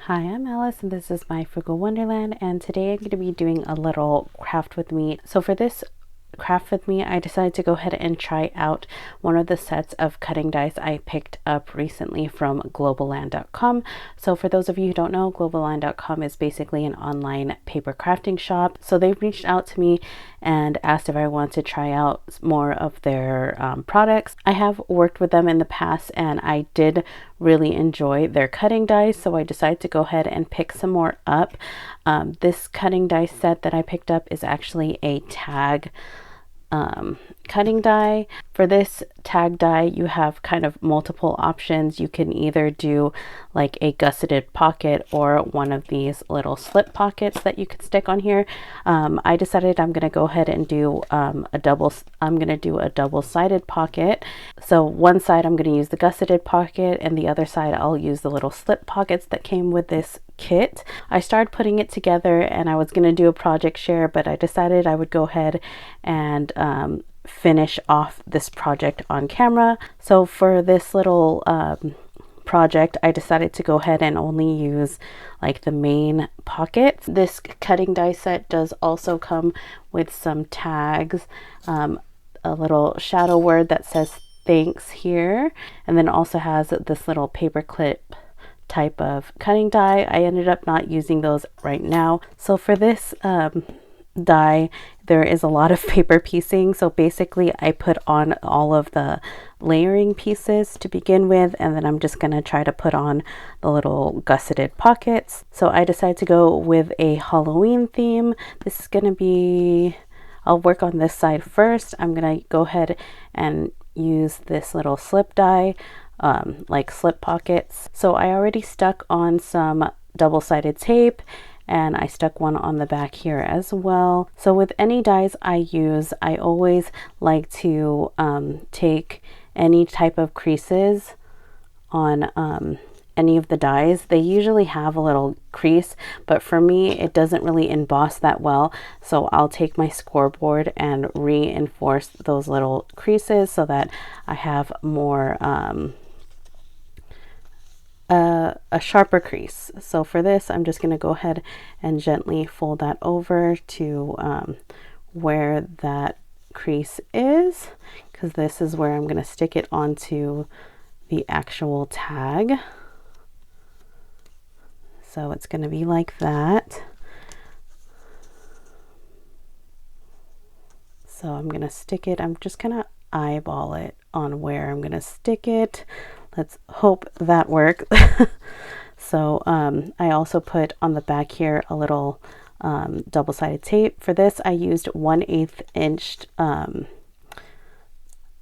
Hi, I'm Alice and this is my Frugal Wonderland, and today I'm going to be doing a little craft with me. So for this craft with me, I decided to go ahead and try out one of the sets of cutting dies I picked up recently from Globleland.com. So for those of you who don't know, Globleland.com is basically an online paper crafting shop. So they reached out to me and asked if I want to try out more of their products. I have worked with them in the past and I did really enjoy their cutting dies, so I decided to go ahead and pick some more up. This cutting die set that I picked up is actually a tag cutting die. For this tag die, you have kind of multiple options. You can either do like a gusseted pocket or one of these little slip pockets that you could stick on here. I decided I'm going to go ahead and do a double-sided pocket. So one side I'm going to use the gusseted pocket and the other side I'll use the little slip pockets that came with this kit. I started putting it together and I was going to do a project share, but I decided I would go ahead and finish off this project on camera. So for this little project, I decided to go ahead and only use like the main pockets. This cutting die set does also come with some tags, a little shadow word that says thanks here, and then also has this little paper clip type of cutting die. I ended up not using those right now. So for this die, there is a lot of paper piecing. So basically I put on all of the layering pieces to begin with, and then I'm just going to try to put on the little gusseted pockets. So I decided to go with a Halloween theme. This is going to be, I'll work on this side first. I'm going to go ahead and use this little slip die, like slip pockets. So I already stuck on some double-sided tape and I stuck one on the back here as well. So with any dies I use, I always like to take any type of creases on any of the dies. They usually have a little crease, but for me it doesn't really emboss that well, so I'll take my scoreboard and reinforce those little creases so that I have more a sharper crease. So for this, I'm just going to go ahead and gently fold that over to where that crease is, because this is where I'm going to stick it onto the actual tag. So it's going to be like that. So I'm going to stick it, I'm just going to eyeball it on where I'm going to stick it. Let's hope that works. So I also put on the back here a little double-sided tape. For this I used 1/8 inch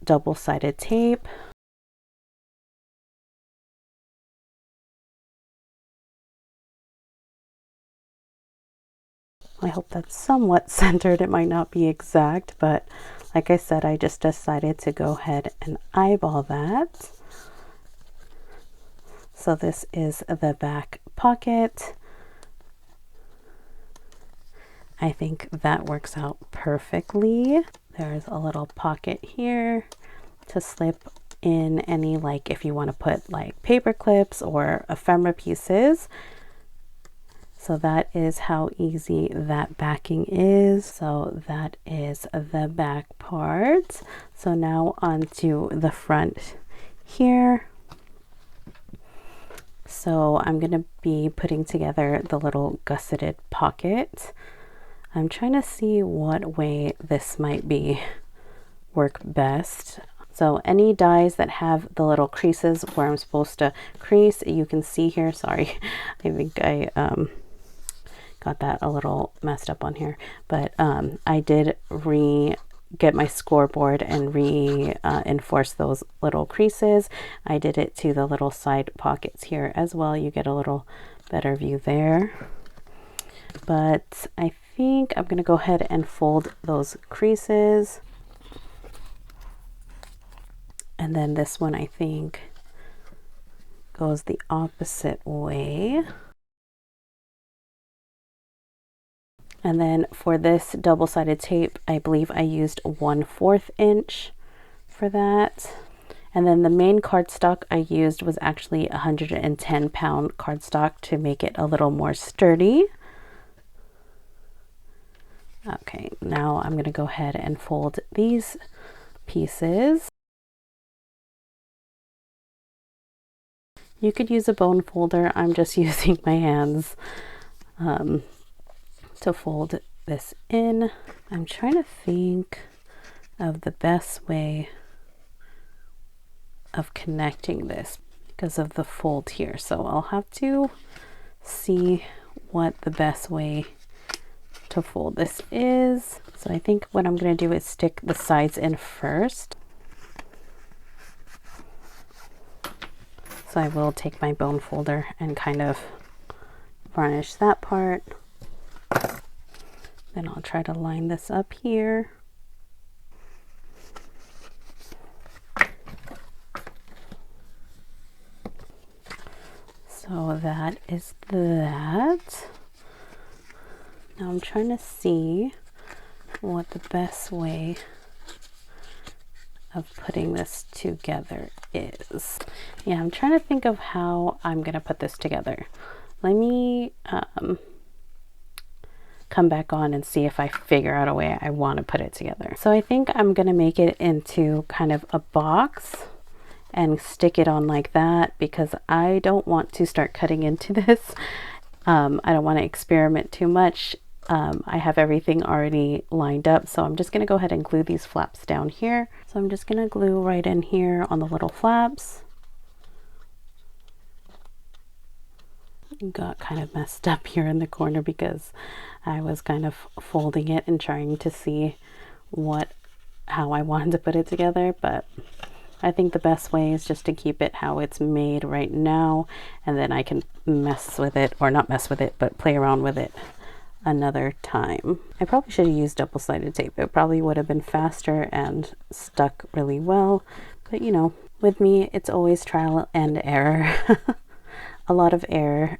double-sided tape. I hope that's somewhat centered. It might not be exact, but like I said, I just decided to go ahead and eyeball that. So this is the back pocket. I think that works out perfectly. There's a little pocket here to slip in any, like if you want to put like paper clips or ephemera pieces. So that is how easy that backing is. So that is the back part. So now onto the front here. So I'm going to be putting together the little gusseted pocket. I'm trying to see what way this might be work best. So any dies that have the little creases where I'm supposed to crease, you can see here, sorry, I think I got that a little messed up on here, but I did get my scoreboard and reinforce those little creases. I did it to the little side pockets here as well. You get a little better view there. But I think I'm going to go ahead and fold those creases. And then this one I think goes the opposite way. And then for this double-sided tape, I believe I used 1/4 inch for that. And then the main cardstock I used was actually 110-pound cardstock to make it a little more sturdy. Okay, now I'm going to go ahead and fold these pieces. You could use a bone folder. I'm just using my hands to fold this in. I'm trying to think of the best way of connecting this because of the fold here. So I'll have to see what the best way to fold this is. So I think what I'm going to do is stick the sides in first. So I will take my bone folder and kind of varnish that part. Then I'll try to line this up here. So that is that. Now I'm trying to see what the best way of putting this together is. Yeah, I'm trying to think of how I'm gonna put this together. Let me come back on and see if I figure out a way I want to put it together. So I think I'm gonna make it into kind of a box and stick it on like that because I don't want to start cutting into this. I don't want to experiment too much. I have everything already lined up, so I'm just going to go ahead and glue these flaps down here. So I'm just going to glue right in here on the little flaps. Got kind of messed up here in the corner because I was kind of folding it and trying to see how I wanted to put it together, but I think the best way is just to keep it how it's made right now, and then I can mess with it, or not mess with it, but play around with it another time. I probably should have used double-sided tape. It probably would have been faster and stuck really well, but you know, with me it's always trial and error. A lot of error.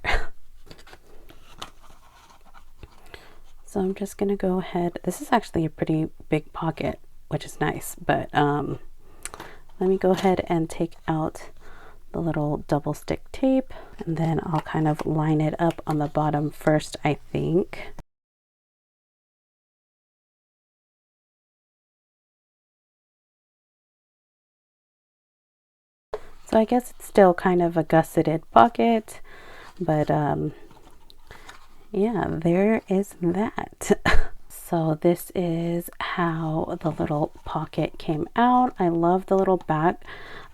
So I'm just gonna go ahead. This is actually a pretty big pocket, which is nice, but let me go ahead and take out the little double stick tape, and then I'll kind of line it up on the bottom first, I think. So I guess it's still kind of a gusseted pocket, but yeah, there is that. So this is how the little pocket came out. I love the little back.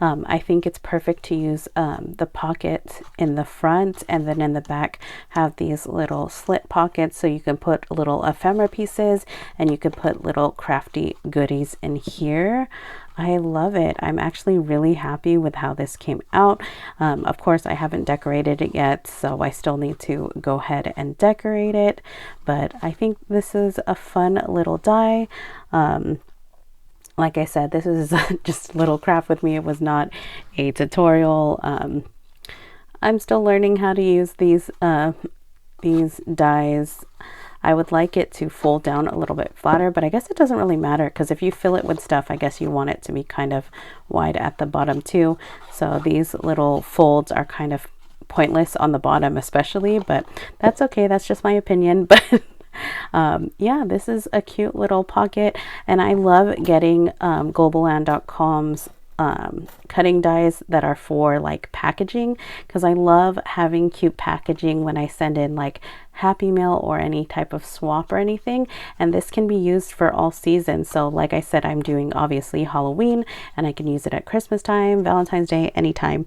I think it's perfect to use the pocket in the front, and then in the back have these little slit pockets so you can put little ephemera pieces and you can put little crafty goodies in here. I love it. I'm actually really happy with how this came out. Of course, I haven't decorated it yet, so I still need to go ahead and decorate it, but I think this is a fun little die. Like I said, this is just a little craft with me. It was not a tutorial. I'm still learning how to use these dies. I would like it to fold down a little bit flatter, but I guess it doesn't really matter because if you fill it with stuff, I guess you want it to be kind of wide at the bottom too. So these little folds are kind of pointless on the bottom especially, but that's okay. That's just my opinion. But yeah, this is a cute little pocket, and I love getting Globleland.com's cutting dies that are for like packaging, because I love having cute packaging when I send in like Happy Mail or any type of swap or anything, and this can be used for all seasons. So like I said, I'm doing obviously Halloween, and I can use it at Christmas time, Valentine's Day, anytime,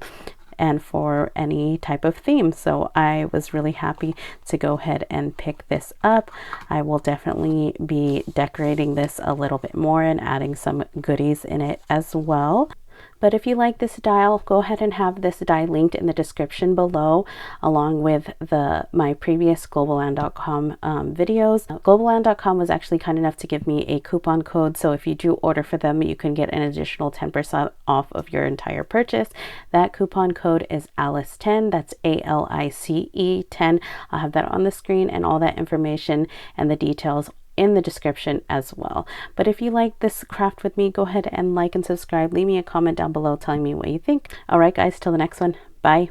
and for any type of theme. So I was really happy to go ahead and pick this up. I will definitely be decorating this a little bit more and adding some goodies in it as well. But if you like this die, I'll go ahead and have this die linked in the description below, along with my previous Globleland.com videos. Globleland.com was actually kind enough to give me a coupon code, so if you do order for them, you can get an additional 10% off of your entire purchase. That coupon code is Alice10. That's ALICE 10. I'll have that on the screen, and all that information and the details in the description as well. But if you like this craft with me, go ahead and like and subscribe. Leave me a comment down below telling me what you think. All right, guys, till the next one. Bye.